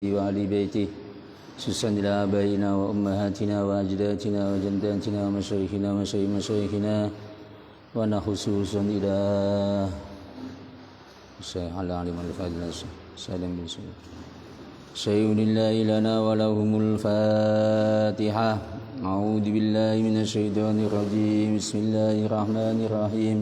وآل بيته خصوصا إلى آبائنا وأمهاتنا وأجدادنا وجداتنا ومشايخنا ومشايخ مشايخنا ونخصوصا إلى الشيخ العالم الفاضل سالم بن سعيد شيء لله لنا ولهم الفاتحة. أعوذ بالله من الشيطان الرجيم. بسم الله الرحمن الرحيم.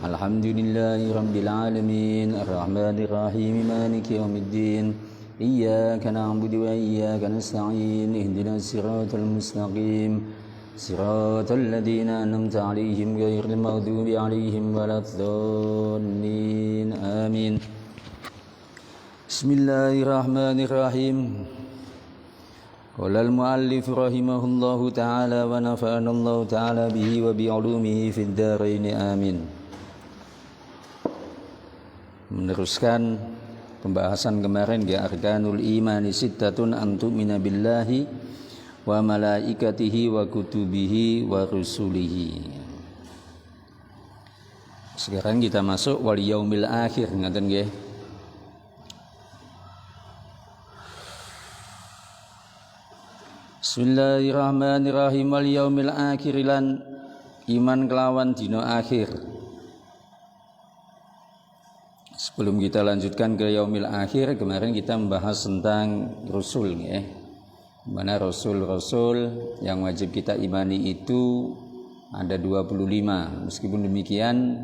الحمد لله رب العالمين الرحمن الرحيم مالك يوم الدين إياك نعبد وإياك نستعين اهدنا الصراط المستقيم صراط الذين أنعمت عليهم غير المغضوب عليهم ولا الضالين آمين. بسم الله الرحمن الرحيم. قال المؤلف رحمه الله تعالى ونفعنا الله تعالى به وبعلومه في الدارين آمين. Meneruskan pembahasan kemarin ya, arkanul imani sittatun antu'mina billahi wa malaikatihi wa kutubihi wa rusulihi. Sekarang kita masuk wal yaumil akhir, ngaten nggih. Bismillahirrahmanirrahim. Wal yaumil akhir, lan iman kelawan dina akhir. Sebelum kita lanjutkan ke yaumil akhir, kemarin kita membahas tentang rasul ya. Mana rasul-rasul yang wajib kita imani itu ada 25. Meskipun demikian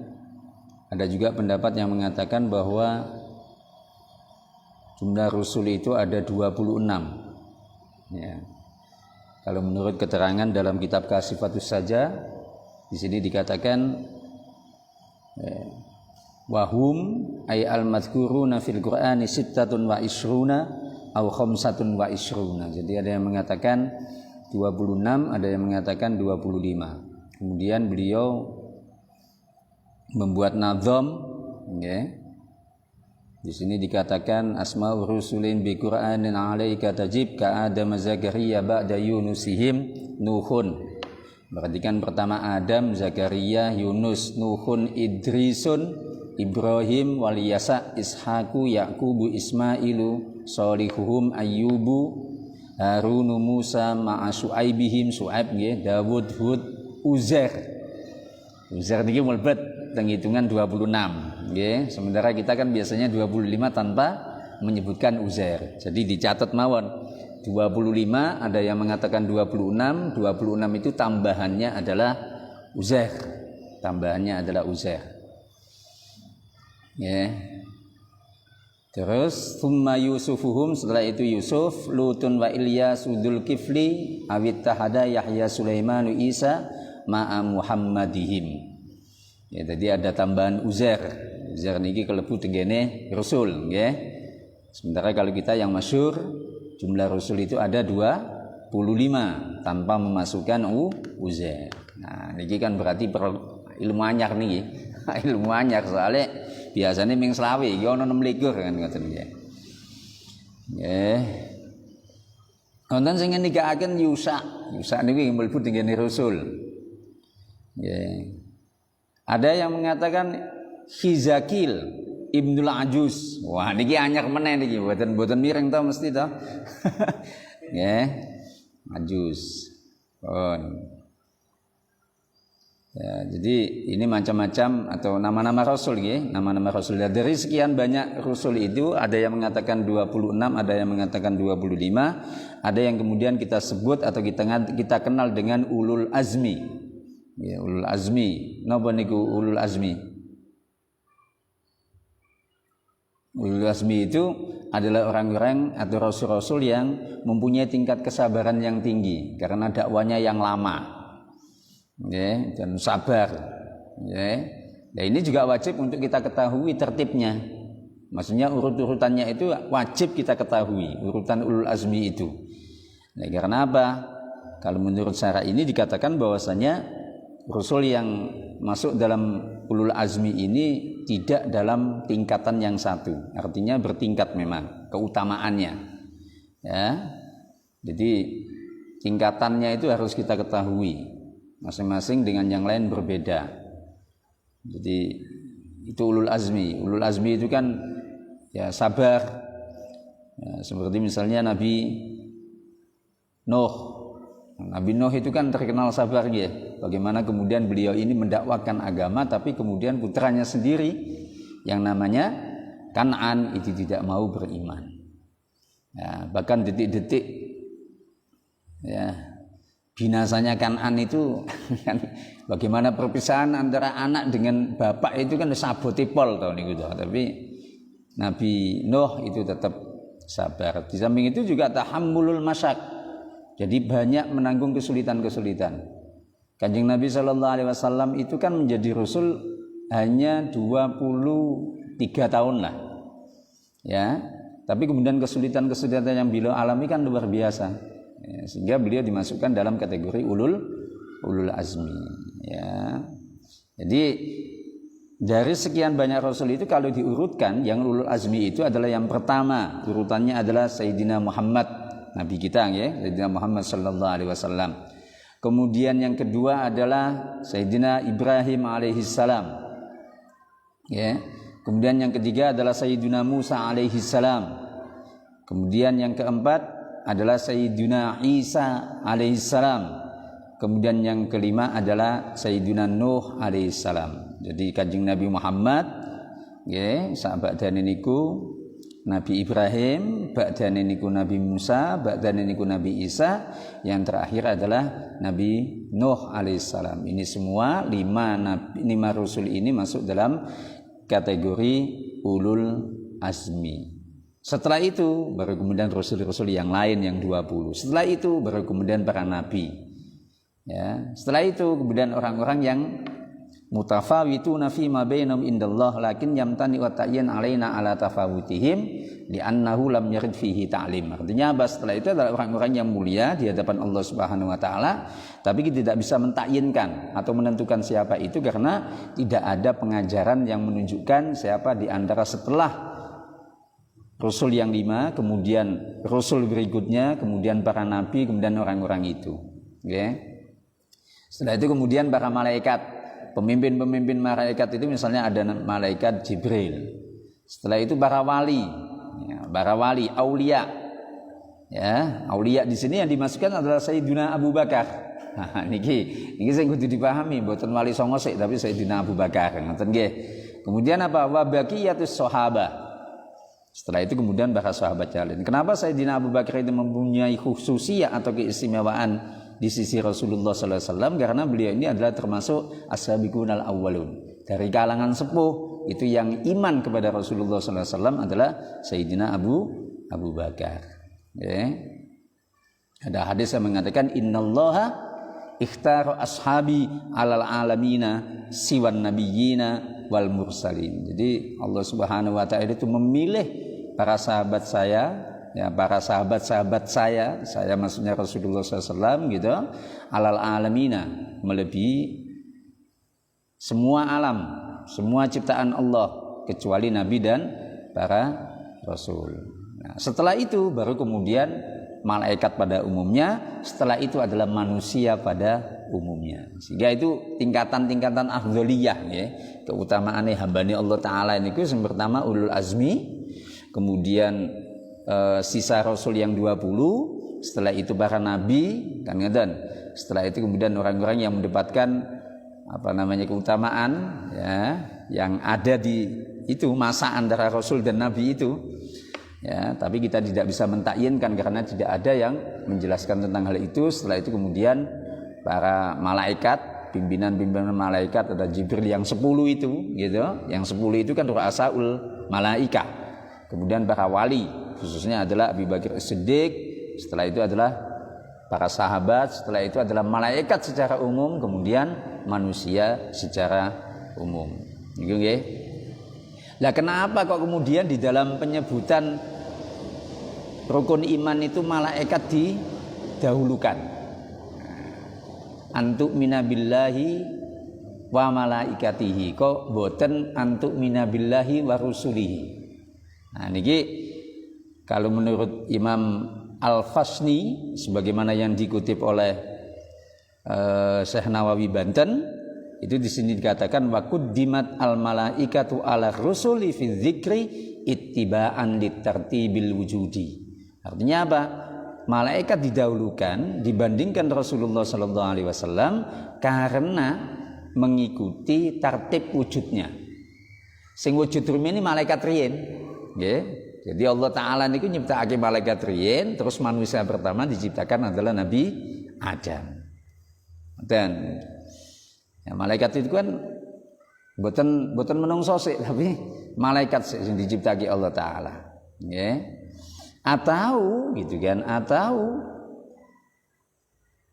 ada juga pendapat yang mengatakan bahwa jumlah rasul itu ada 26. Ya. Kalau menurut keterangan dalam kitab Kasifatus Saja, di sini dikatakan wahum ay al-madhkuruna fil Qur'ani sittatun wa isruna aw khamsatun wa isruna. Jadi ada yang mengatakan 26, ada yang mengatakan 25. Kemudian beliau membuat nazam ya. Di sini dikatakan asma'ur rusulin bi Qur'anin 'alaika tajib ka Adam Zakaria ba'da Yunusihim Nuhun. Perhatikan pertama Adam, Zakaria, Yunus, Nuhun, Idrisun, Ibrahim, Waliyasa, Ishaku, Yaqubu, Ismailu, Solihuhum, Ayyubu, Harunu, Musa, Ma'asu'aibihim, Su'aib, Dawud, Hud, Uzair. Uzair ini melebet tentang hitungan 26. Sementara kita kan biasanya 25 tanpa menyebutkan Uzair. Jadi dicatat mawon. 25 ada yang mengatakan 26. 26 itu tambahannya adalah Uzair. Tambahannya adalah Uzair. Ya. Terus thumma yusufuhum, setelah itu Yusuf, Lutun wa Ilyas udul kifli awit tahada Yahya Sulaimanu Isa ma'a Muhammadihim. Ya, tadi ada tambahan Uzair. Uzair niki kelebu tegene rasul ya. Sementara kalau kita yang masyhur jumlah rasul itu ada 25 tanpa memasukkan Uzair. Nah, niki kan berarti ilmu anyar niki. Ilmu anyar soalnya biasanya ming selawe iki ana 26 kan ngoten nggih. Nggih. Wonten sing ngendikaken Yusa. Yusa niku mlebu dengene rasul. Nggih. Ada yang mengatakan Hizakil Ibnul Ajuz. Wah niki anyar meneh niki, mboten miring to mesti to. Nggih. Ajuz. Ya, jadi ini macam-macam atau nama-nama rasul ya, nama-nama rasul. Dari sekian banyak rasul itu ada yang mengatakan 26, ada yang mengatakan 25, ada yang kemudian kita sebut atau kita kenal dengan ulul azmi. Ya, ulul azmi. Napa niku ulul azmi? Ulul azmi itu adalah orang-orang atau rasul-rasul yang mempunyai tingkat kesabaran yang tinggi karena dakwanya yang lama. Ya, dan sabar. Ya. Nah, ini juga wajib untuk kita ketahui tertibnya. Maksudnya urut-urutannya itu wajib kita ketahui, urutan ulul azmi itu. Nah, karena apa? Kalau menurut syara ini dikatakan bahwasanya rasul yang masuk dalam ulul azmi ini tidak dalam tingkatan yang satu. Artinya bertingkat memang keutamaannya. Ya. Jadi tingkatannya itu harus kita ketahui. Masing-masing dengan yang lain berbeda. Jadi itu ulul azmi. Ulul azmi itu kan ya sabar, Ya, seperti misalnya Nabi Nuh. Nabi Nuh itu kan terkenal sabarnya. Bagaimana kemudian beliau ini mendakwakan agama, tapi kemudian putranya sendiri yang namanya Kan'an itu tidak mau beriman. Ya, bahkan detik-detik ya binasanya Kan'an itu kan bagaimana perpisahan antara anak dengan bapak itu kan sabotipol tahun itu. Tapi Nabi Nuh itu tetap sabar. Di samping itu juga tahammulul masyak. Jadi banyak menanggung kesulitan-kesulitan. Kanjeng Nabi SAW itu kan menjadi Rasul hanya 23 tahun lah. Ya, tapi kemudian kesulitan-kesulitan yang beliau alami kan luar biasa. Ya, sehingga beliau dimasukkan dalam kategori ulul azmi. Ya. Jadi dari sekian banyak Rasul itu kalau diurutkan, yang ulul azmi itu adalah yang pertama, urutannya adalah Sayyidina Muhammad, Nabi kita ya, Sayyidina Muhammad sallallahu alaihi wasallam. Kemudian yang kedua adalah Sayyidina Ibrahim alaihissalam. Ya. Kemudian yang ketiga adalah Sayyidina Musa alaihissalam. Kemudian yang keempat adalah Sayyidina Isa alaihissalam. Kemudian yang kelima adalah Sayyidina Nuh alaihissalam. Jadi Kanjeng Nabi Muhammad nggih sabadane niku Nabi Ibrahim, ba'dane niku Nabi Musa, ba'dane niku Nabi Isa, yang terakhir adalah Nabi Nuh alaihissalam. Ini semua lima rasul ini masuk dalam kategori ulul azmi. Setelah itu baru kemudian rasul-rasul yang lain yang 20. Setelah itu baru kemudian para nabi. Ya, setelah itu kemudian orang-orang yang mutafawituna fi ma bainahum indallah lakin yamtani wa ta'yin alaina ala tafawutihim li'annahu lam yarid fihi ta'lim. Artinya apa? Setelah itu adalah orang-orang yang mulia di hadapan Allah Subhanahu wa taala, tapi kita tidak bisa mentakyinkan atau menentukan siapa itu karena tidak ada pengajaran yang menunjukkan siapa di antara setelah Rasul yang 5, kemudian Rasul berikutnya, kemudian para nabi, kemudian orang-orang itu. Okay. Setelah itu kemudian para malaikat, pemimpin-pemimpin malaikat itu misalnya ada malaikat Jibril. Setelah itu para wali, ya, para wali, aulia. Ya, aulia di sini yang dimasukkan adalah Sayyidina Abu Bakar. Nah, niki sing kudu dipahami, mboten wali songo sik tapi Sayyidina Abu Bakar, ngoten nggih. Kemudian apa? Wa baqiyatus sahabah. Setelah itu kemudian para sahabat lain. Kenapa Sayyidina Abu Bakar itu mempunyai khususiyah atau keistimewaan di sisi Rasulullah SAW? Karena beliau ini adalah termasuk as-sabiqunal awwalun. Dari kalangan sepuh itu yang iman kepada Rasulullah SAW adalah Sayyidina Abu Bakar. Okay. Ada hadis yang mengatakan innallaha ikhtara ashabi alal alamina siwan nabiyyina wal mursalin. Jadi Allah Subhanahu wa taala itu memilih para sahabat saya, ya, para sahabat-sahabat saya maksudnya Rasulullah SAW gitu, alal alamina, melebihi semua alam, semua ciptaan Allah kecuali Nabi dan para Rasul. Nah, setelah itu baru kemudian malaikat pada umumnya, setelah itu adalah manusia pada umumnya. Sehingga itu tingkatan-tingkatan afdholiyah ya, keutamaane hambane Allah taala niku yang pertama ulul azmi, kemudian sisa rasul yang 20, setelah itu para nabi kan ngeten. Setelah itu kemudian orang-orang yang mendapatkan keutamaan ya, yang ada di itu masa antara rasul dan nabi itu. Ya, tapi kita tidak bisa mentakyinkan karena tidak ada yang menjelaskan tentang hal itu. Setelah itu kemudian para malaikat, pimpinan-pimpinan malaikat, ada Jibril yang 10 itu gitu. Yang 10 itu kan ru'asaul malaika. Kemudian para wali, khususnya adalah Abu Bakar As-Siddiq. Setelah itu adalah para sahabat, setelah itu adalah malaikat secara umum, kemudian manusia secara umum. Gitu nggih. Lah kenapa kok kemudian di dalam penyebutan rukun iman itu malaikat didahulukan? Antuk minabillahi wa malaikatihi. Kok boten antuk minabillahi wa rusulihi. Nah niki kalau menurut Imam Al-Fasni sebagaimana yang dikutip oleh Syekh Nawawi Banten, itu di sini dikatakan wa quddimat al malaikatu ala rusuli fi dzikri ittiba'an litartibil wujudi. Artinya apa? Malaikat didahulukan dibandingkan Rasulullah sallallahu alaihi wasallam karena mengikuti tertib wujudnya. Sing wujud rumene malaikat riyen, nggih. Jadi Allah taala niku nyiptakake malaikat riyen, terus manusia pertama diciptakan adalah Nabi Adam. Dan ya, malaikat itu kan boten menungso sik, tapi malaikat sik sing diciptake Allah taala. Nggih. Atau gitu kan, atau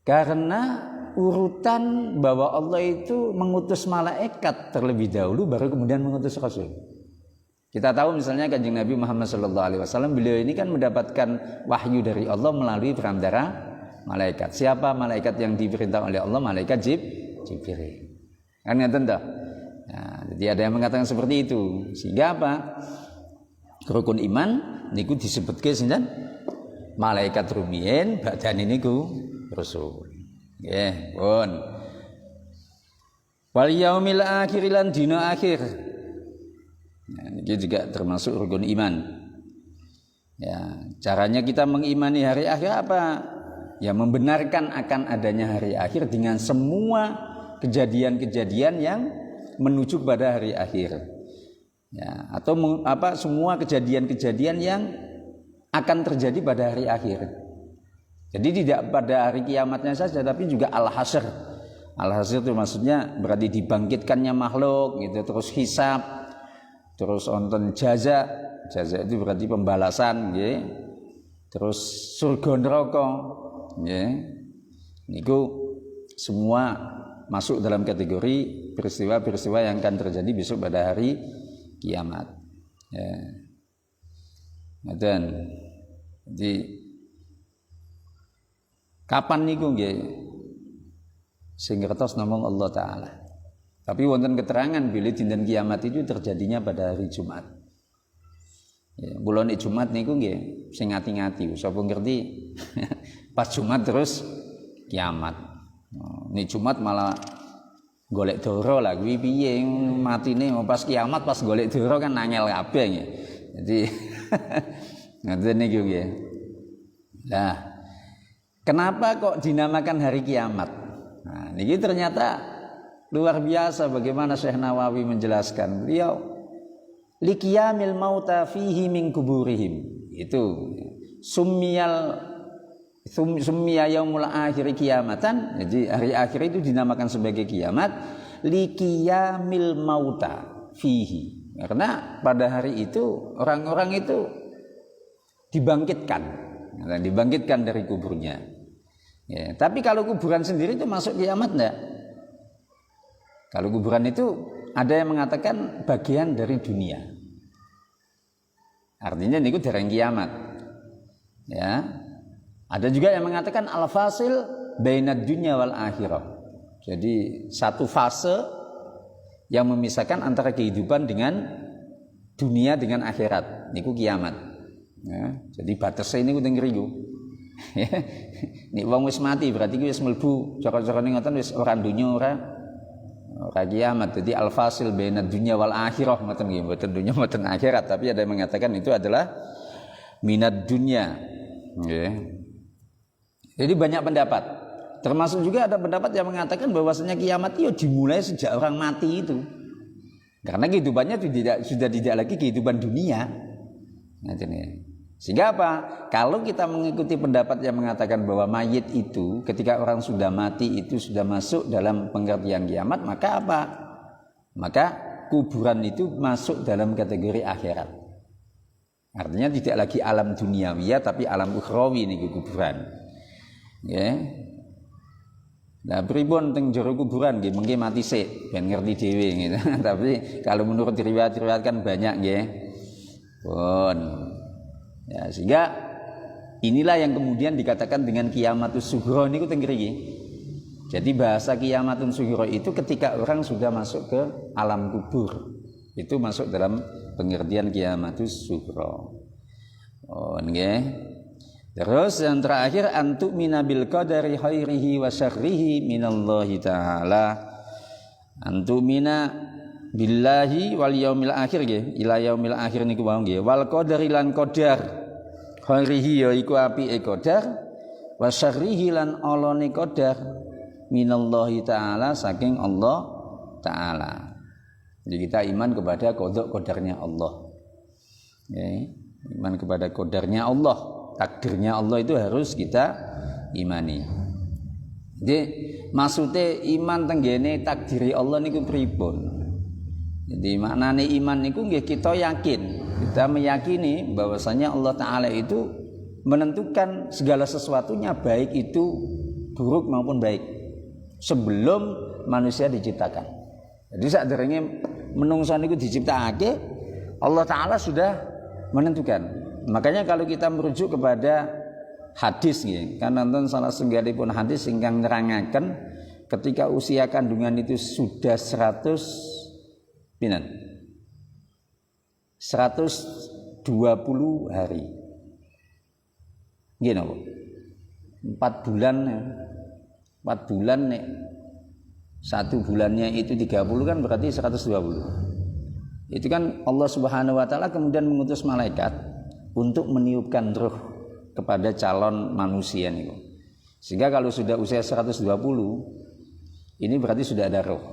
karena urutan bahwa Allah itu mengutus malaikat terlebih dahulu baru kemudian mengutus Rasul. Kita tahu misalnya Kanjeng Nabi Muhammad SAW, beliau ini kan mendapatkan wahyu dari Allah melalui perantara malaikat. Siapa malaikat yang diperintah oleh Allah? Malaikat Jibril. Kan ngeten toh? Nah, jadi ada yang mengatakan seperti itu. Sehingga apa? Rukun iman niku disebutke sinten? Malaikat rumiyin, badane niku Rasul. Nggih, pun. Wal yaumil akhir lan dina akhir. Nah, ini juga termasuk rukun iman. Ya, caranya kita mengimani hari akhir apa? Ya, membenarkan akan adanya hari akhir dengan semua kejadian-kejadian yang menuju pada hari akhir. Ya, atau semua kejadian-kejadian yang akan terjadi pada hari akhir. Jadi tidak pada hari kiamatnya saja, tapi juga al-hasyr. Al-hasyr itu maksudnya berarti dibangkitkannya makhluk, gitu, terus hisab, terus onten jaza itu berarti pembalasan, gitu. Terus surga neraka, gitu. Niku semua masuk dalam kategori peristiwa-peristiwa yang akan terjadi besok pada hari kiamat. Ya. Dan jadi kapan niku nggih sing ngertos namung Allah taala. Tapi wonten keterangan bilih dinten kiamat itu terjadinya pada hari Jumat. Ya, bulan Jumat niku nggih sing ngati-ngati, sapa ngerti pas Jumat terus kiamat. Ini Jumat malah golek doro lah kuwi piye matine pas kiamat pas golek doro kan nangel kabeh nggih. Jadi ngoten niku nggih. Lah, kenapa kok dinamakan hari kiamat? Nah, ini ternyata luar biasa bagaimana Syekh Nawawi menjelaskan. Beliau liqiyamil mauta fihi min kuburihim. Itu summiya yaumul akhir kiamatan. Jadi hari akhir itu dinamakan sebagai kiamat liqiyamil mauta fihi. Karena pada hari itu orang-orang itu dibangkitkan dari kuburnya. Ya, tapi kalau kuburan sendiri itu masuk kiamat enggak? Kalau kuburan itu ada yang mengatakan bagian dari dunia. Artinya niku dereng kiamat. Ya. Ada juga yang mengatakan al-fasil bainad dunya wal akhirah. Jadi satu fase yang memisahkan antara kehidupan dengan dunia dengan akhirat. Niku kiamat. Ya, jadi batasnya ini kudu ngriku. Nek wong wis mati berarti wis mlebu cara-carane ngoten wis ora dunya ora kiamat. Jadi al-fasil bainad dunya wal akhirah ngoten nggih, mboten dunya mboten akhirat, tapi ada yang mengatakan itu adalah minad dunya. Nggih. Jadi banyak pendapat. Termasuk juga ada pendapat yang mengatakan bahwasanya kiamat itu dimulai sejak orang mati itu. Karena kehidupannya sudah tidak lagi kehidupan dunia. Nah, sehingga apa? Kalau kita mengikuti pendapat yang mengatakan bahwa mayit itu ketika orang sudah mati itu sudah masuk dalam pengertian kiamat, maka apa? Maka kuburan itu masuk dalam kategori akhirat. Artinya tidak lagi alam duniawi tapi alam ukhrawi niku kuburan. Ya. Nah, pripun teng jero kuburan nggih mengki mati sik ben ngerti dhewe gitu. Tapi kalau menurut riwayat-riwayat kan banyak nggih. Pun. Ya, sehingga inilah yang kemudian dikatakan dengan kiamatus sughra niku teng mriki. Jadi bahasa kiamatun sughra itu ketika orang sudah masuk ke alam kubur. Itu masuk dalam pengertian kiamatus sughra. Oh, nggih. Terus yang terakhir antu'mina bil qadari khairihi wa syarrihi minallahi ta'ala. Antu'mina billahi wal yaumil akhir nggih, ila yaumil akhir niku wae nggih. Wal qadari lan qadar. Khairihi ya iku apike qadar, wa syarrihi lan olone qadar minallahi taala saking Allah taala. Jadi kita iman kepada qada qadarnya Allah. Ya, iman kepada qadarnya Allah, takdirnya Allah itu harus kita imani. Jadi maksudnya iman tenggene takdiri Allah niku pripun? Jadi maknane iman niku nggih kita yakin, kita meyakini bahwasanya Allah taala itu menentukan segala sesuatunya baik itu buruk maupun baik sebelum manusia diciptakan. Jadi sadurunge menungso niku diciptakake Allah taala sudah menentukan. Makanya kalau kita merujuk kepada hadis nggih, kan nonton salah setunggalipun hadis ingkang nerangaken ketika usia kandungan itu sudah 120 hari. Nggih napa? 4 bulan nek 1 bulannya itu 30 kan berarti 120. Itu kan Allah Subhanahu wa taala kemudian mengutus malaikat untuk meniupkan roh kepada calon manusia niku. Sehingga kalau sudah usia 120 ini berarti sudah ada roh.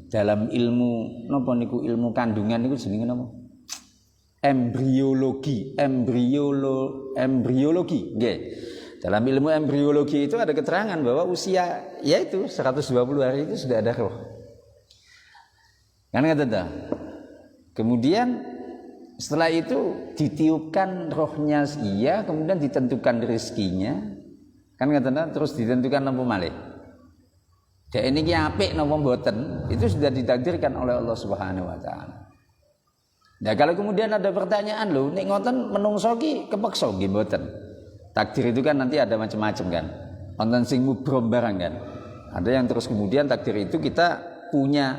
Dalam ilmu napa niku ilmu kandungan niku jenenge napa? Embriologi, nggih. Dalam ilmu embriologi itu ada keterangan bahwa usia yaitu 120 hari itu sudah ada roh. Kan kata. Kemudian setelah itu ditiupkan rohnya iya, kemudian ditentukan rezekinya. Kan kata terus ditentukan apa malih. Dek ini ki apik napa mboten, itu sudah ditakdirkan oleh Allah Subhanahu wa taala. Nah, kalau kemudian ada pertanyaan lho, nek ngoten menungso ki kepeksa nggih mboten. Takdir itu kan nanti ada macam-macam kan. Wonten sing mubrom barang kan. Ada yang terus kemudian takdir itu kita punya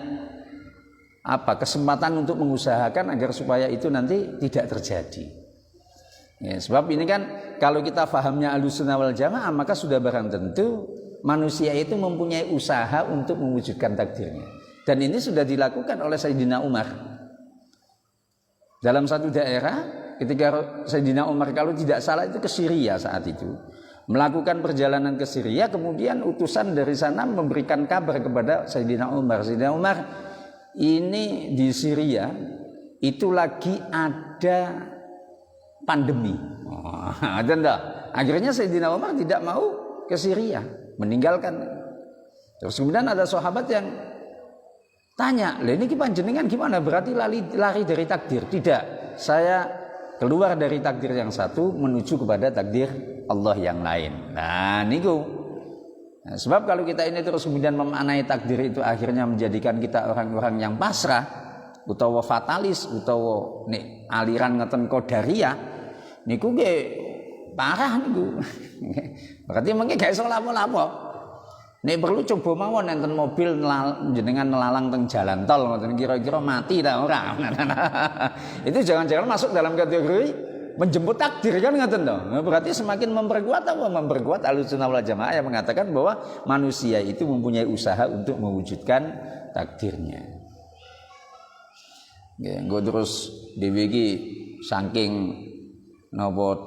kesempatan untuk mengusahakan agar supaya itu nanti tidak terjadi. Ya, sebab ini kan kalau kita fahamnya Ahlussunnah wal Jamaah maka sudah barang tentu manusia itu mempunyai usaha untuk mewujudkan takdirnya. Dan ini sudah dilakukan oleh Sayyidina Umar. Dalam satu daerah ketika Sayyidina Umar kalau tidak salah itu ke Syria saat itu melakukan perjalanan ke Syria, kemudian utusan dari sana memberikan kabar kepada Sayyidina Umar. Sayyidina Umar, ini di Syria itu lagi ada pandemi. Akhirnya Sayyidina Umar tidak mau ke Syria, meninggalkan. Terus kemudian ada sahabat yang tanya, "Lah ini panjenengan gimana? Berarti lari dari takdir?" Tidak, saya keluar dari takdir yang satu menuju kepada takdir Allah yang lain. Nah, niku. Nah, sebab kalau kita ini terus kemudian memaknai takdir itu akhirnya menjadikan kita orang-orang yang pasrah utawa fatalis utawa nek aliran ngeten qadariyah niku nggih parah niku. Berarti mengke gak iso lapo-lapo. Nek perlu coba mawon enten mobil jenengan nelalang teng jalan tol ngoten kira-kira mati ta ora. Itu jangan-jangan masuk dalam kategori menjemput takdir kan ngoten to. Berarti semakin memperkuat Ahlussunnah wal Jamaah yang mengatakan bahwa manusia itu mempunyai usaha untuk mewujudkan takdirnya. Nggih, nggo terus dhewe iki saking napa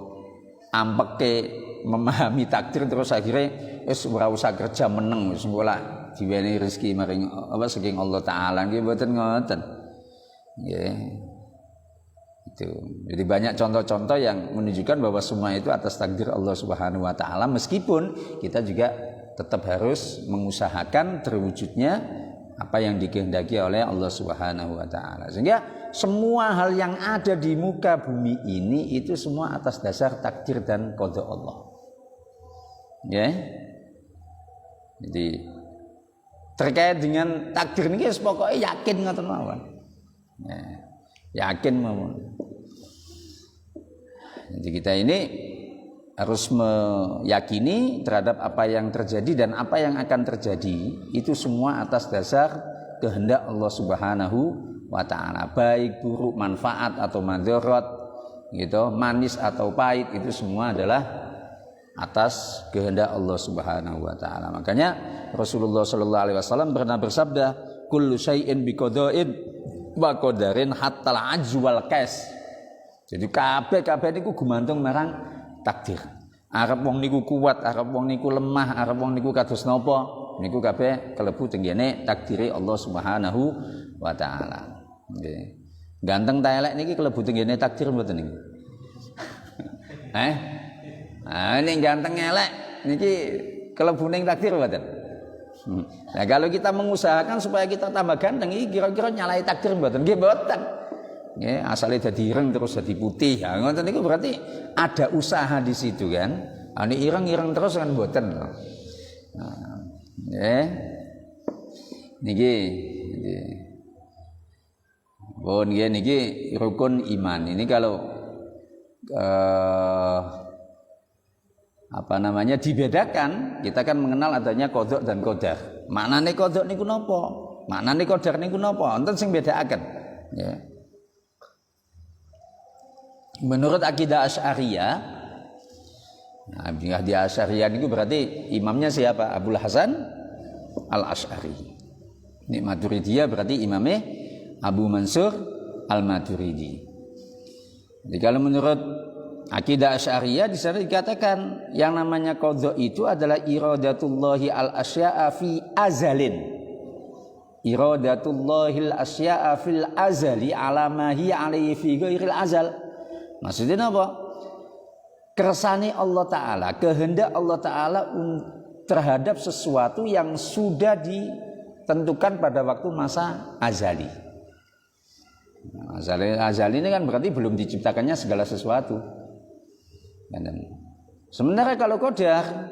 ampeke memahami takdir terus akhirnya wis ora usah kerja meneng wis engko lak diwenehi rezeki maring saking Allah taala nggih mboten ngoten. Nggih. Itu. Jadi banyak contoh-contoh yang menunjukkan bahwa semua itu atas takdir Allah Subhanahu wa taala meskipun kita juga tetap harus mengusahakan terwujudnya apa yang dikehendaki oleh Allah Subhanahu wa taala. Sehingga semua hal yang ada di muka bumi ini itu semua atas dasar takdir dan qada Allah. Ya. Jadi terkait dengan takdir ini pokoknya yakin ngoten mawon. Ya, yakin mawon. Jadi kita ini harus meyakini terhadap apa yang terjadi dan apa yang akan terjadi itu semua atas dasar kehendak Allah Subhanahu wa taala. Baik buruk, manfaat atau madharat gitu, manis atau pahit itu semua adalah atas kehendak Allah Subhanahu wa taala. Makanya Rasulullah sallallahu alaihi wasallam pernah bersabda, kullu syai'in biqada'in wa qadarin hatta al-'ajz wal kas. Jadi kabeh niku gumantung marang takdir. Arep wong niku kuat, arep wong niku lemah, arep wong niku kados napa, niku kabeh kalebu tenggene takdire Allah Subhanahu wa taala. Nggih. Ganteng ta elek niki kalebu tenggene takdir mboten niku. Ini ganteng elek niki kalebu ning takdir mboten. Nah, kalau kita mengusahakan supaya kita tambah ganteng iki kira-kira nyalai takdir mboten? Nggih mboten. Nggih, asale dadi ireng terus dadi putih. Ya ngoten niku berarti ada usaha di situ kan. Ini ireng-ireng terus kan mboten. Nah, nggih. Niki niki rukun iman. Ini kalau dibedakan, kita kan mengenal adanya qadha dan qadar. Maknane qadha niku napa? Maknane qadar niku napa? Wonten sing bedakaken. Ya. Menurut akidah Asy'ariyah, di Asy'ariyah niku berarti imamnya siapa? Abul Hasan Al-Asy'ari. Ini Maturidiyah berarti imamnya Abu Mansur Al-Maturidi. Jadi kalau menurut akidah Asy'ariyah di sana dikatakan yang namanya qadha itu adalah iradatullahi al-asya'a fi azalin. Iradatullahil asya'a fil azali ala ma hiya alaihi fi ghairil azal. Maksudnya apa? Kersane Allah Ta'ala, kehendak Allah Ta'ala terhadap sesuatu yang sudah ditentukan pada waktu masa azali. Azali ini kan berarti belum diciptakannya segala sesuatu. Sementara kalau qadar,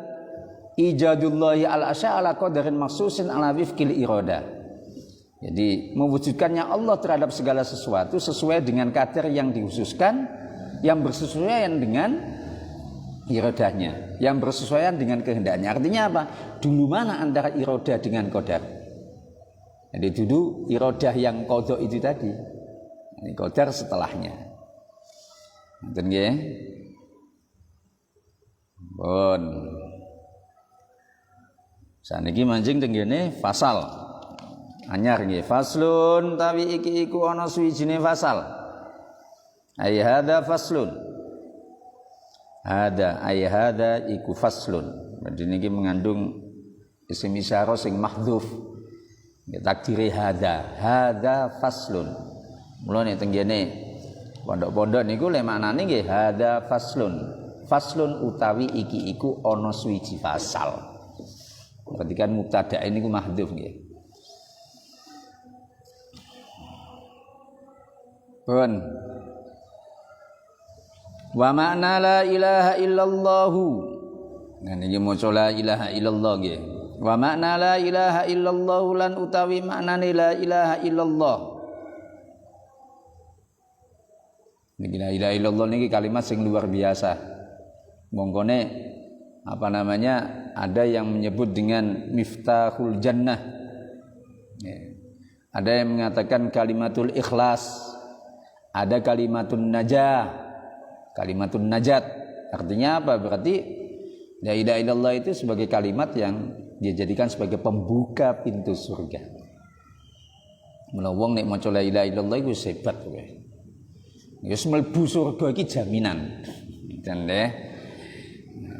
ijadullahi al-asya' ala qadarin maksusin ala wifqil irada. Jadi mewujudkannya Allah terhadap segala sesuatu sesuai dengan kadar yang dihususkan, yang bersesuaian dengan iradahnya, yang bersesuaian dengan kehendaknya. Artinya apa? Dulu mana antara iradah dengan qadar? Jadi dulu iradah yang qadha itu tadi. Ini qadar setelahnya. Ngoten nggih. Pun. Saniki mancing tenggene fasal. Anyar nggih, faslun tawi iki iku ana suwijine fasal. Ay hadza faslun. Hadza iku faslun. Jadi niki mengandung isim isyarah sing mahdhuf. Ya takdire hadza faslun. Mulane tenggene pondok-pondok niku le maknane nggih hadza faslun. Faslun utawi iki iku ana suwiji fasal. Berarti kan mubtada niku mahdhuf nggih. Pun wa makna la ilaha illallah. Nah niki maca la ilaha illallah nggih. Wa makna la ilaha illallah lan utawi maknane la ilaha illallah. Niki la ilaha illallah niki kalimat sing luar biasa. Mongkone ada yang menyebut dengan miftahul jannah. Ada yang mengatakan kalimatul ikhlas. Ada kalimatun najah. Kalimatun najat. Artinya apa? Berarti la ilaha illallah itu sebagai kalimat yang dia jadikan sebagai pembuka pintu surga. Mula wong nek maca la ilaha illallah iku hebat kowe. Ya mlebu surga iki jaminan. Dan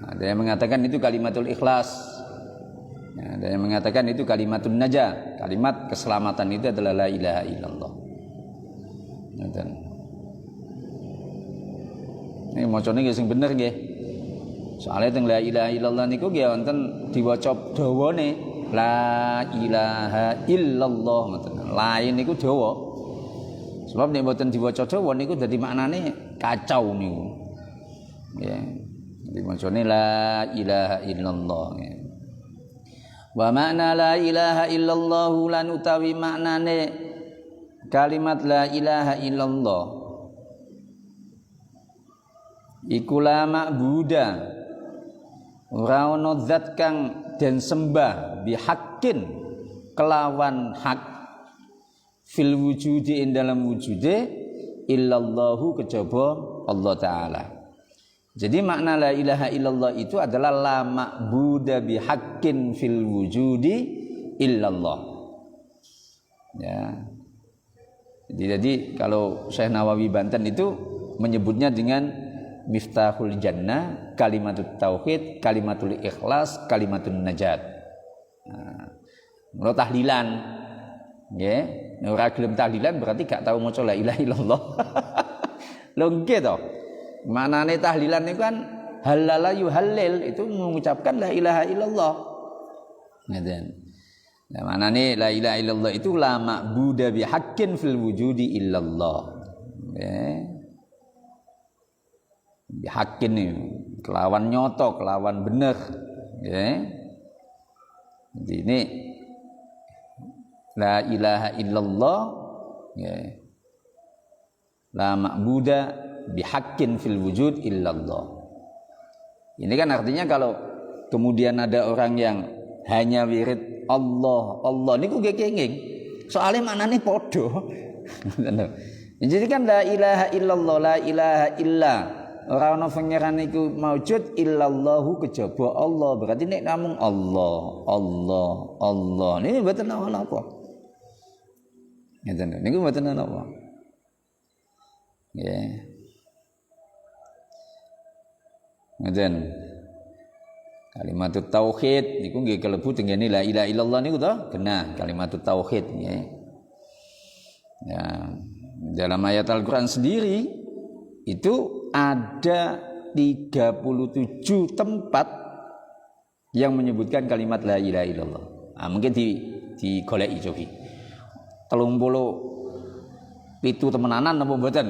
ada yang mengatakan itu kalimatul ikhlas. Ada yang mengatakan itu kalimatun najah. Kalimat keselamatan itu adalah la ilaha illallah. Ini macane nggih sing bener nggih. Soale teng la ilaha illallah niku nggih wonten diwaca dawane la ilaha illallah ngoten. Lain niku dawa. Sebab nek mboten diwaca dawa niku dadi maknane kacau niku. Nggih. Jadi macane la ilaha illallah. Wa makna la ilaha illallah lan utawi maknane kalimat la ilaha illallah iku la ma'buda ora ana zat kang den sembah bihaqqin kelawan hak fil wujudi ing dalam wujude illallahu kejaba Allah taala. Jadi makna la ilaha illallah itu adalah la ma'buda bihaqqin fil wujudi illallah. Ya. Jadi kalau Syekh Nawawi Banten itu menyebutnya dengan Miftahul Jannah, kalimatut tauhid, kalimatul ikhlas, kalimatun najat. Nah, menurut tahlilan, ya, ora gelem tahlilan berarti gak tahu maca la ilaha illallah. Lho nggih to. Manane tahlilan itu kan halala yuhallil, itu mengucapkan la ilaha illallah. Ngeten. Nah, manane la ilaha illallah itu la ma'budu bihaqqin fil wujudi illallah. Ya. Bihaqqin nih, kelawan nyoto, kelawan bener. Ya. Jadi ini la ilaha illallah, ya. La ma'budu bihaqqin fil wujud illallah. Ini kan artinya kalau kemudian ada orang yang hanya wirid Allah, Allah niku nggih kenging. Soale maknane padha. Jadi kan la ilaha illallah, la ilaha illa. Ora ana pangeran iku maujud illallahu kejaba Allah. Berarti nek namung Allah, Allah, Allah. Niki mboten ana apa. Ngeten niku mboten ana apa. Nggih. Ngeten. Kalimatut tauhid niku nggih kalebu tengene la ilaha illallah niku to, genah kalimatut tauhid nggih. Ya, dalam ayat Al-Qur'an sendiri itu ada 37 tempat yang menyebutkan kalimat la ilaha illallah. Nah, mungkin digoleki cobi. 37 temenanan apa mboten?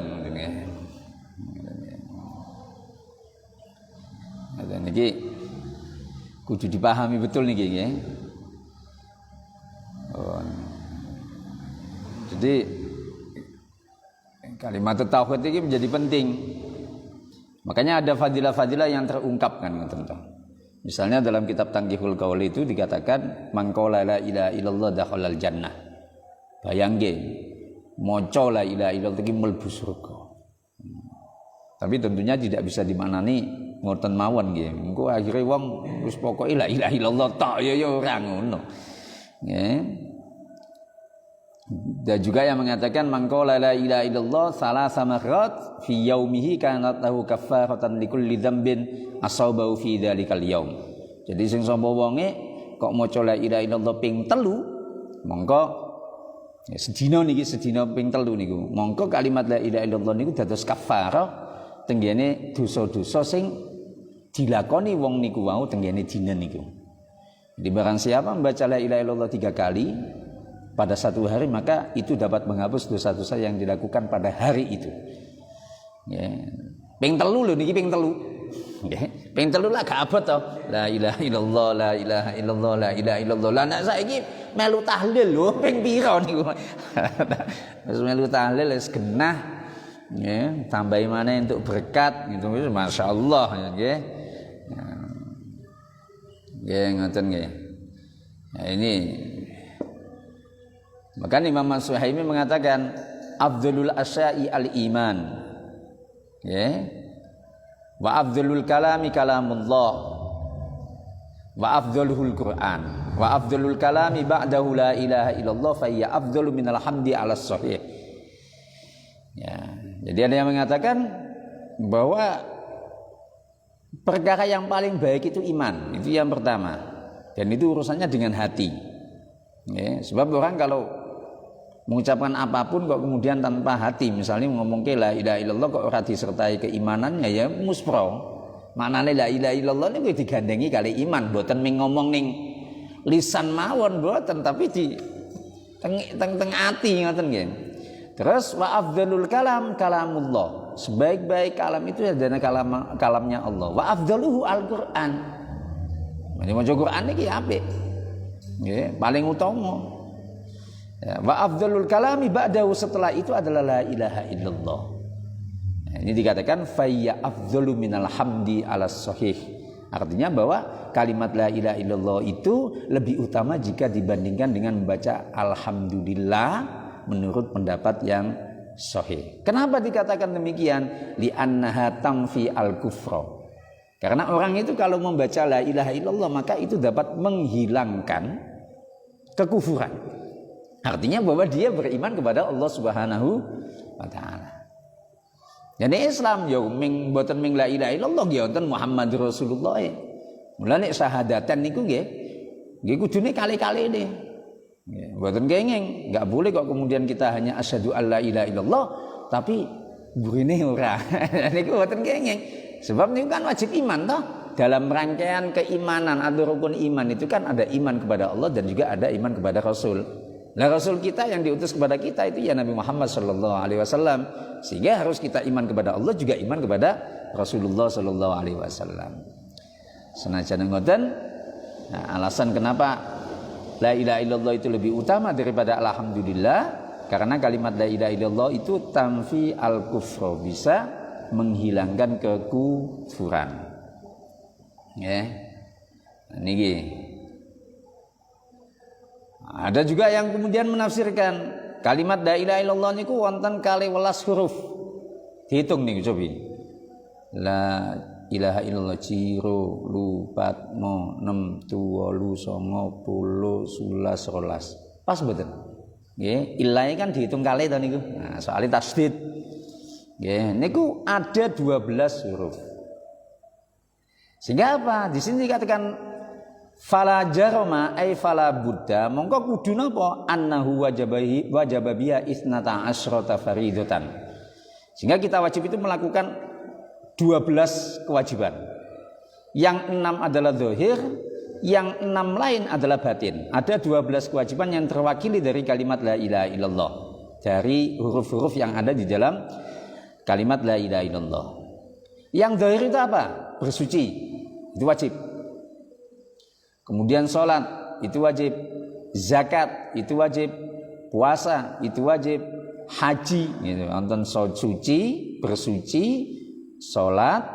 Dan niki kudu dipahami betul niki nggih. Jadi kalimat tauhid ini menjadi penting. Makanya ada fadilah-fadilah yang terungkapkan, teman-teman. Misalnya dalam kitab Tanqihul Qaul itu dikatakan man qala la ilaha illallah dakhalal jannah. Bayangke maca la ilaha illallah iki mlebu surga. Tapi tentunya tidak bisa dimaknani ngoten mawon nggih. Engko akhire wong wis pokoke la ilaha illallah tok ya ora ngono. Nggih. Dan juga yang mengatakan man qala la ilaha illallah salasa marrat fi yaumihi kanat lahu kaffaratan likulli dzambin asabahu fi dzalikal yaum. Jadi sing sapa wonge kok maca la ilaha illallah ping 3 mongko ya sedina niki sedina ping 3 niku. Mongko kalimat la ilaha illallah niku dados kafarah tenggene dosa-dosa sing dilakoni wong niku wau tenggene dina niku. Jadi barang siapa membaca la ilaha illallah 3 kali pada satu hari maka itu dapat menghapus dosa-dosa yang dilakukan pada hari itu. Ya. Ping 3 lho niki ping 3. Nggih. Ping 3 lah gak abot to. La ilaha illallah, la ilaha illallah, la ilaha illallah. Lah nek saiki melu tahlil lho ping pira niku. Wis melu tahlil wis genah. Nggih, tambahi maneh untuk berkat gitu. Masyaallah ya nggih. Nggih ngoten nggih. Nah ini maka Imam As-Suhaimi mengatakan afdhalul asya'i al-iman. Ya. Wa afdhalul kalami kalamullah. Wa afdhaluhul Qur'an. Wa afdhalul kalami ba'dahu la ilaha illallah fa hiya afdhalu minal hamdi 'ala sahih. Ya. Jadi ada yang mengatakan bahwa perkara yang paling baik itu iman. Itu yang pertama. Dan itu urusannya dengan hati. Ya, sebab orang kalau mengucapkan apapun kok kemudian tanpa hati, misalnya ngomong la ilaha illallah kok ora disertai keimanannya ya muspro. Maknane la ilaha illallah niku digandengi kali iman, mboten ming ngomong ning lisan mawon mboten tapi di teng ati ngoten nggih. Terus wa afdhalul kalam kalamullah. Sebaik-baik kalam itu adalah kalamnya Allah. Wa afdhaluhu Al-Qur'an. Maca Qur'an iki apik. Nggih, paling utama. Ya, wa afdhalul kalami ba'dahu setelah itu adalah la ilaha illallah. Nah, ini dikatakan fayya afdhalu minal hamdi 'ala sahih. Artinya bahwa kalimat la ilaha illallah itu lebih utama jika dibandingkan dengan membaca alhamdulillah menurut pendapat yang sahih. Kenapa dikatakan demikian? Li annaha tamfi al-kufra. Karena orang itu kalau membaca la ilaha illallah maka itu dapat menghilangkan kekufuran. Artinya bahwa dia beriman kepada Allah Subhanahu wa taala. Jadi Islam ya mboten ming la ilaha illallah ya wonten Muhammadur Rasulullah. Mulane syahadatan niku nggih kudune kali-kali nggih. Mboten kenging, enggak boleh kok kemudian kita hanya asyhadu alla ilaha illallah tapi burine ora. Niku mboten kenging. Sebab niku kan wajib iman toh. Dalam rangkaian keimanan atau rukun iman itu kan ada iman kepada Allah dan juga ada iman kepada Rasul. Nah Rasul kita yang diutus kepada kita itu ya Nabi Muhammad sallallahu alaihi wasallam. Sehingga harus kita iman kepada Allah juga iman kepada Rasulullah sallallahu alaihi wasallam. Senajan ngoten, nah, alasan kenapa la ilaha illallah itu lebih utama daripada alhamdulillah karena kalimat la ilaha illallah itu tamfi al-kufra, bisa menghilangkan kekufuran. Ya. Niki. Ada juga yang kemudian menafsirkan kalimat la ilaha illallah niku wonten 12 huruf. Dihitung nih coba. La ilaha illallah ciro lu pat mo 6 7 8 9 10 11. Pas mboten? Nggih, ilahe kan dihitung kali to niku. Nah, soalnya tasdid. Nggih, niku ada 12 huruf. Sehingga apa? Di sini dikatakan fala jarama ay fala buddha, mongko kudu napa annahu wajaba biha isnata asyrata faridatan. Sehingga kita wajib itu melakukan 12 kewajiban. Yang 6 adalah zahir, yang 6 lain adalah batin. Ada 12 kewajiban yang terwakili dari kalimat la ilaha illallah, dari huruf-huruf yang ada di dalam kalimat la ilaha illallah. Yang zahir itu apa? Bersuci, itu wajib. Kemudian sholat, itu wajib. Zakat, itu wajib. Puasa, itu wajib. Haji, gitu. Nonton suci, bersuci, sholat,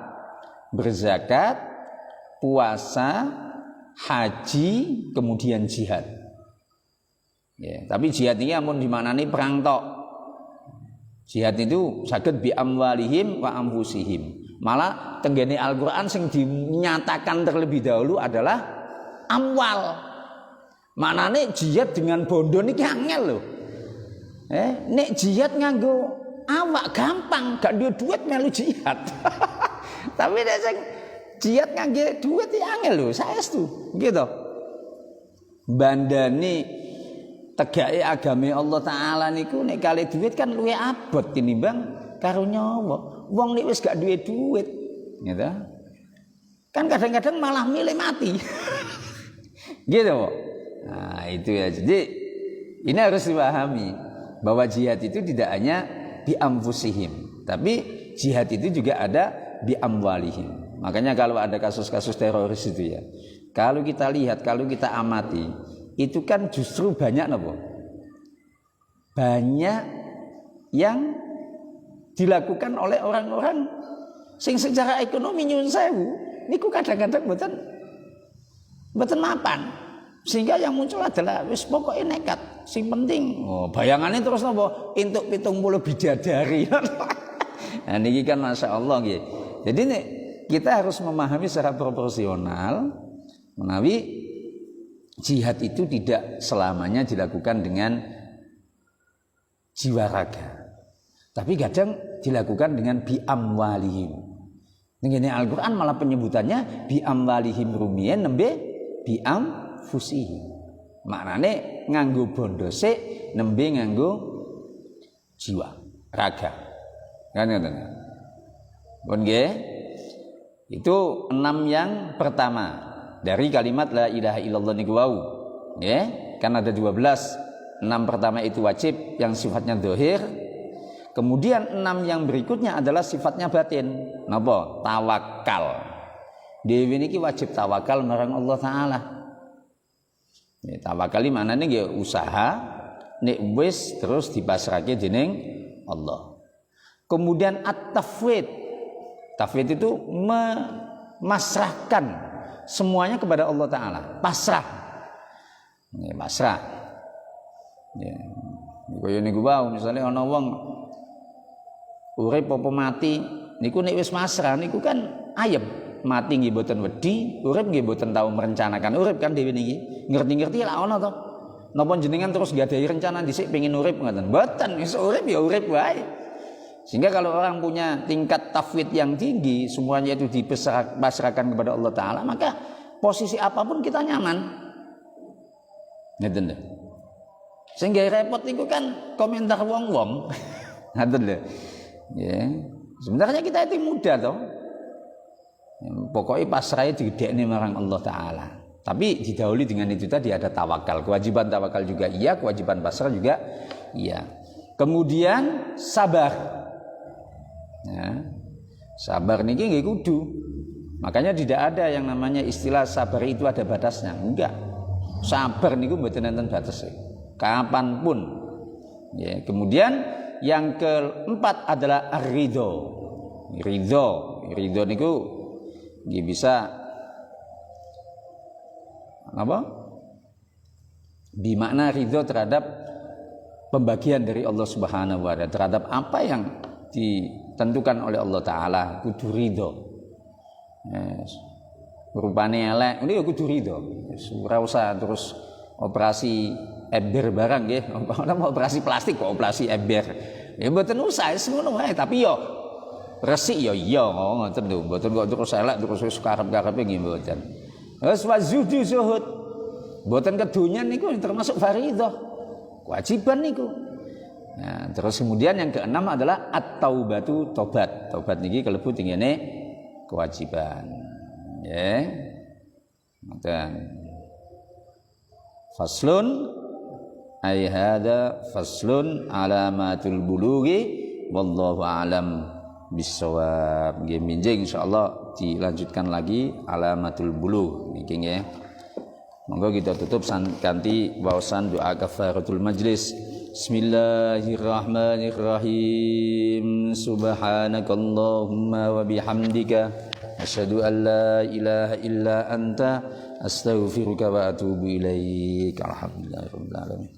berzakat, puasa, haji, kemudian jihad. Ya, tapi jihad ini amun dimaknani perang tok. Jihad itu saged bi amwalihim wa anfusihim. Malah tenggene Al-Qur'an sing dinyatakan terlebih dahulu adalah amwal. Maknane jihad dengan bondo niki angel lho. Nek jihad nganggo awak gampang, gak duwe duit melu jihad. Tapi nek sing jihad nganggo duit ya angel lho, saestu. Gitu. Bandane tegake agame Allah taala niku nek kali duit kan luwih abot tinimbang karo nyawa. Wong nek wis gak duwe duit, gitu. Kan kadang-kadang malah milih mati. Gitu, Pak. Nah, itu ya. Jadi ini harus dipahami bahwa jihad itu tidak hanya bi anfusihim, tapi jihad itu juga ada bi amwalihim. Makanya kalau ada kasus-kasus teroris itu ya, kalau kita lihat, kalau kita amati, itu kan justru banyak napa? Banyak yang dilakukan oleh orang-orang sing secara ekonomi nyuwun sewu niku kadang-kadang mboten mapan, sehingga yang muncul adalah wis pokoke nekat sing penting bayangannya terus napa entuk 70 bidadari. Nah niki kan masyaallah nggih. Jadi nek kita harus memahami secara proporsional menawi jihad itu tidak selamanya dilakukan dengan jiwa raga. Tapi kadang dilakukan dengan bi amwalihim. Ngene Al-Qur'an malah penyebutannya bi amwalihim rumiyin nembe bi anfusihim. Maknane nganggo bondo sik nembe nganggo jiwa, raga. Kan ngoten. Pun nggih. Itu 6 yang pertama dari kalimat la ilaha illallah niku wau. Nggih, kan ada 12. 6 pertama itu wajib yang sifatnya zahir. Kemudian 6 yang berikutnya adalah sifatnya batin. Napa? Tawakal. Dewi niki wajib tawakal marang Allah taala. Ya, tawakal iki manane nggih usaha nek wis terus dipasrahke dening Allah. Kemudian at-tafwid. Tafwid itu memasrahkan semuanya kepada Allah taala. Pasrah. Ya, pasrah. Ya. Kaya niku wae misale ana wong urip apa mati niku nek wis masrah niku kan ayem. Mati nggih mboten wedi, urip nggih mboten tau merencanakan urip kan dhewe niki. Ngerti-ngerti lah ana to. Napa jenengan terus gadahi rencana dhisik pengin urip ngoten? Mboten, wis urip ya urip wae. Sehingga kalau orang punya tingkat tafwid yang tinggi, semuanya itu dipasrahkan kepada Allah Ta'ala, maka posisi apapun kita nyaman. Ngeten lho. Sehingga repot itu kan komentar wong-wong. Ngeten lho. Ya. Sebenarnya kita itu mudah toh. Pokoknya pasrahnya digedekne marang Allah Ta'ala. Tapi didahului dengan itu tadi ada tawakal. Kewajiban tawakal juga iya, kewajiban pasrah juga iya. Kemudian sabar. Ya. Sabar niki nggih kudu. Makanya tidak ada yang namanya istilah sabar itu ada batasnya. Enggak. Sabar niku mboten enten batasnya. Kapanpun. Ya, kemudian yang keempat adalah ar-ridho. Ridho niku nggih bisa apa? Bimakna ridho terhadap pembagian dari Allah Subhanahu wa taala, terhadap apa yang ditentukan oleh Allah Ta'ala, kudu ridho. Yes. Rupane elek, ini ya kudu ridho. Ora usah terus operasi ember barang nggih, operasi plastik kok operasi ember. Ya mboten usah ngono wae, tapi yo resik yo iya ngoten lho, mboten kok terus elek terus wis karep-karepe nggih mboten. Wis wazudu zuhud. Mboten kedonyan niku termasuk fardhah. Kewajiban niku. Nah, terus kemudian yang keenam adalah at-taubatu, tobat. Tobat niki kalebu tingene kewajiban. Ya. Ngoten. Faslun ay hada faslun alamatul bulughi wallahu alam bisawab. Nggih minjing insyaallah dilanjutkan lagi alamatul bulugh niki nggih. Monggo kita tutup kanthi waosan doa kafaratul majlis. Bismillahirrahmanirrahim. Subhanakallahumma wa bihamdika asyhadu an la ilaha illa anta astaghfiruka wa atubu ilaik. Alhamdulillahirabbil alamin.